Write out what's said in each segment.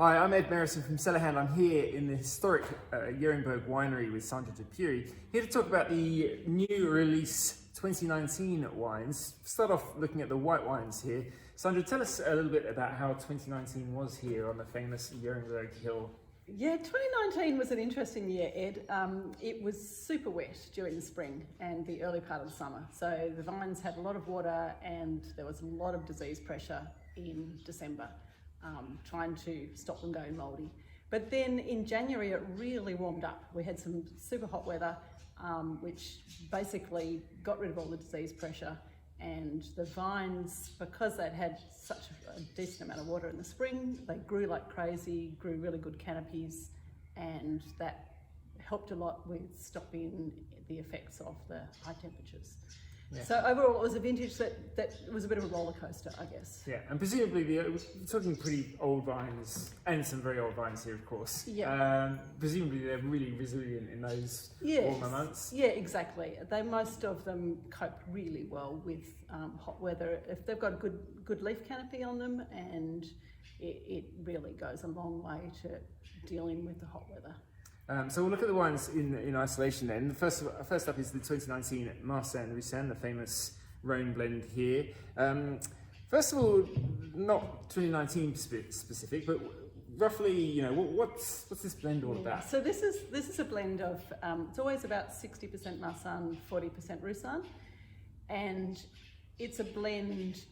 Hi, I'm Ed Merrison from CellarHand. I'm here in the historic Yeringberg winery with Sandra de Pury, here to talk about the new release 2019 wines. Start off looking at the white wines here. Sandra, tell us a little bit about how 2019 was here on the famous Yeringberg Hill. Yeah, 2019 was an interesting year, Ed. It was super wet during the spring and the early part of the summer. So the vines had a lot of water and there was a lot of disease pressure in December, trying to stop them going mouldy. But then in January, it really warmed up. We had some super hot weather, which basically got rid of all the disease pressure. And the vines, because they'd had such a decent amount of water in the spring, they grew like crazy, grew really good canopies, and that helped a lot with stopping the effects of the high temperatures. Yeah. So overall, it was a vintage that was a bit of a roller coaster, I guess. Yeah, and presumably we're talking pretty old vines, and some very old vines here, of course. Yeah. Presumably they're really resilient in those warmer months. Yeah, exactly. Most of them cope really well with hot weather if they've got a good leaf canopy on them, and it really goes a long way to dealing with the hot weather. So we'll look at the wines in isolation then. First up is the 2019 Marsanne Roussanne, the famous Rhone blend here. First of all, not 2019 specific, but roughly, what's this blend all about? So this is a blend of, it's always about 60% Marsanne, 40% Roussanne, and it's a blend,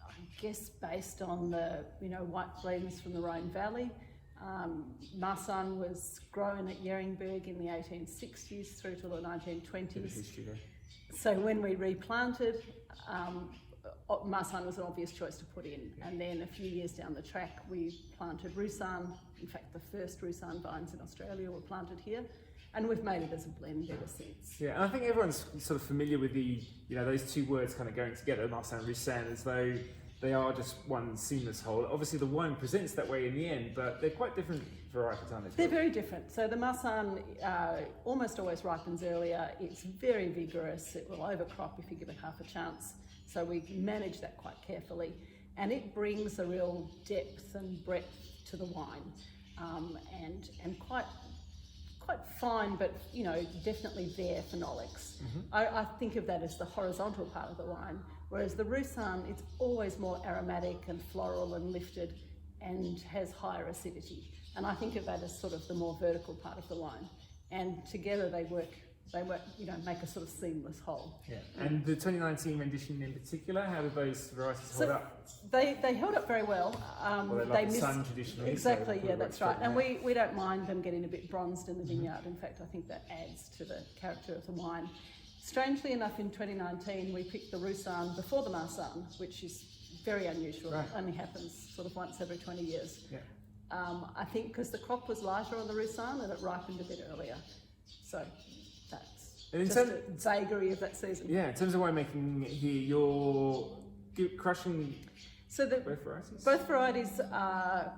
I guess, based on the white blends from the Rhone Valley. Marsanne was grown at Yeringberg in the 1860s through to the 1920s. So when we replanted, Marsanne was an obvious choice to put in. And then a few years down the track, we planted Roussanne. In fact, the first Roussanne vines in Australia were planted here. And we've made it as a blend ever since. Yeah, and I think everyone's sort of familiar with the, those two words kind of going together, Marsanne and Roussanne, as though they are just one seamless whole. Obviously the wine presents that way in the end, but they're quite different varieties, aren't they? They're very different. So the Marsanne almost always ripens earlier. It's very vigorous. It will overcrop if you give it half a chance. So we manage that quite carefully. And it brings a real depth and breadth to the wine, and quite fine, but definitely there phenolics. Mm-hmm. I think of that as the horizontal part of the wine, whereas the Roussanne, it's always more aromatic and floral and lifted and has higher acidity. And I think of that as sort of the more vertical part of the wine. And together they work, make a sort of seamless whole. Yeah. And the 2019 rendition in particular, how did those varieties hold up? They held up very well. Well, they like the sun traditionally. Exactly, so that's right. And we don't mind them getting a bit bronzed in the vineyard. In fact, I think that adds to the character of the wine. Strangely enough, in 2019, we picked the Roussanne before the Marsanne, which is very unusual. Right. It only happens sort of once every 20 years. Yeah. I think because the crop was lighter on the Roussanne and it ripened a bit earlier. So that's just a vagary of that season. Yeah, in terms of winemaking here, you're crushing both varieties? Both varieties are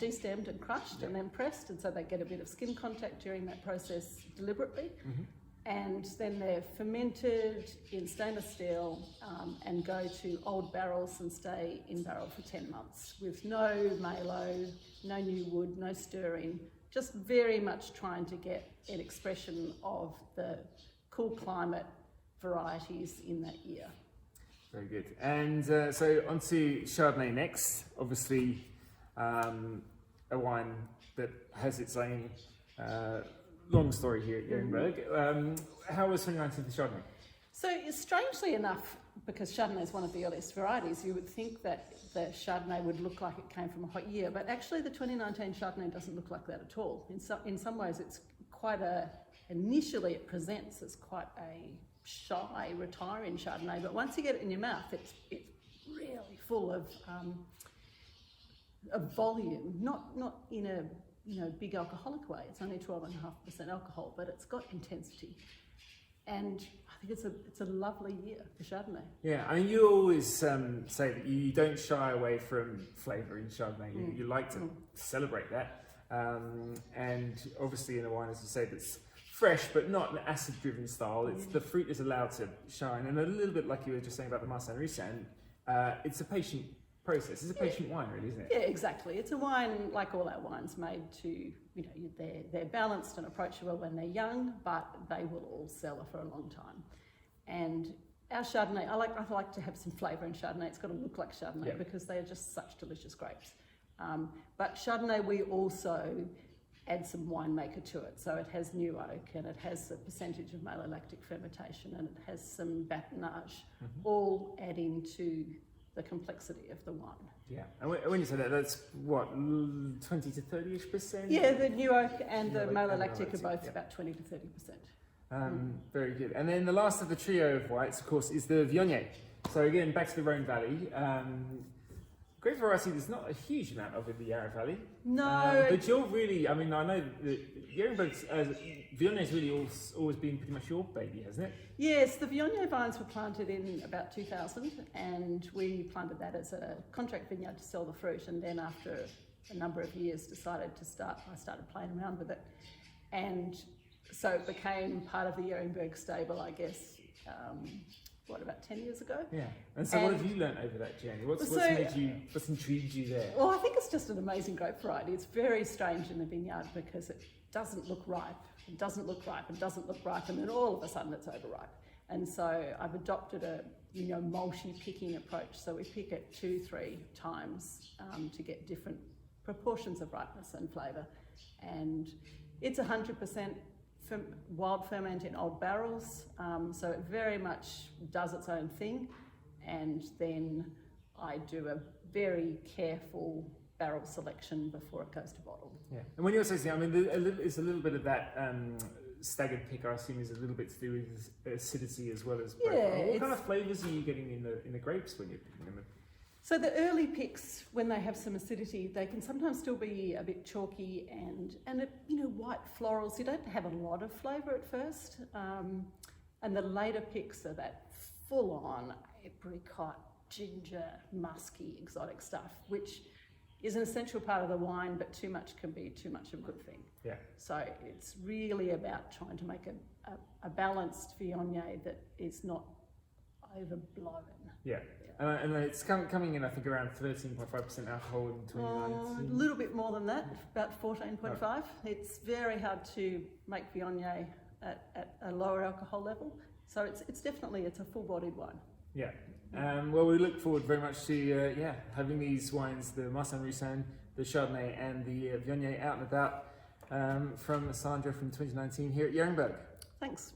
destemmed and crushed and then pressed, and so they get a bit of skin contact during that process deliberately. Mm-hmm. And then they're fermented in stainless steel and go to old barrels and stay in barrel for 10 months with no malo, no new wood, no stirring, just very much trying to get an expression of the cool climate varieties in that year. Very good. And so on to Chardonnay next, obviously a wine that has its own long story here at Yeringberg. How was 2019 for Chardonnay? So strangely enough, because Chardonnay is one of the earliest varieties, you would think that the Chardonnay would look like it came from a hot year, but actually the 2019 Chardonnay doesn't look like that at all. In some ways it's quite initially it presents as quite a shy, retiring Chardonnay, but once you get it in your mouth, it's really full of volume, not in a big alcoholic way. It's only 12.5% alcohol, but it's got intensity. And I think it's a lovely year for Chardonnay. Yeah, I mean, you always say that you don't shy away from flavour in Chardonnay. You like to celebrate that. And obviously in a wine, as you say, that's fresh, but not an acid-driven style. It's the fruit is allowed to shine. And a little bit like you were just saying about the Marsanne Roussanne, it's a patient process. It's a patient wine, really, isn't it? Yeah, exactly. It's a wine like all our wines, made to, you know, they're balanced and approachable when they're young, but they will all cellar for a long time. And our Chardonnay, I like to have some flavour in Chardonnay. It's got to look like Chardonnay because they are just such delicious grapes. But Chardonnay, we also add some winemaker to it. So it has new oak and it has a percentage of malolactic fermentation and it has some batonnage, all adding to the complexity of the wine. Yeah, and when you say that, that's what, 20 to 30-ish%? Yeah, the new oak and the malolactic are both about 20 to 30%. Very good. And then the last of the trio of whites, of course, is the Viognier. So again, back to the Rhone Valley. Great variety, there's not a huge amount of in the Yarra Valley. No. But you're really, I mean, I know that Yeringberg's, Viogner's really always been pretty much your baby, hasn't it? Yes, the Viognier vines were planted in about 2000 and we planted that as a contract vineyard to sell the fruit, and then after a number of years I started playing around with it. And so it became part of the Yeringberg stable, I guess, about 10 years ago? Yeah. And so what have you learnt over that journey? What's intrigued you there? Well, I think it's just an amazing grape variety. It's very strange in the vineyard because it doesn't look ripe, it doesn't look ripe, it doesn't look ripe, and then all of a sudden it's overripe. And so I've adopted a, multi-picking approach. So we pick it 2-3 times to get different proportions of ripeness and flavour. And it's 100% wild ferment in old barrels, so it very much does its own thing, and then I do a very careful barrel selection before it goes to bottle. Yeah, and when you're saying, I mean, it's a little bit of that staggered pick, I assume, is a little bit to do with acidity as well as grape. Yeah, what kind of flavours are you getting in the grapes when you're picking them? So the early picks, when they have some acidity, they can sometimes still be a bit chalky and white florals. You don't have a lot of flavour at first, and the later picks are that full-on apricot, ginger, musky, exotic stuff, which is an essential part of the wine, but too much can be too much of a good thing. Yeah. So it's really about trying to make a balanced Viognier that is not overblown. Yeah. And it's coming in, I think, around 13.5% alcohol in 2019. A little bit more than that, about 14.5. Oh. It's very hard to make Viognier at a lower alcohol level. So it's definitely a full-bodied wine. Yeah. Well, we look forward very much to having these wines, the Marsanne Roussanne, the Chardonnay and the Viognier out and about from Sandra from 2019 here at Yeringberg. Thanks.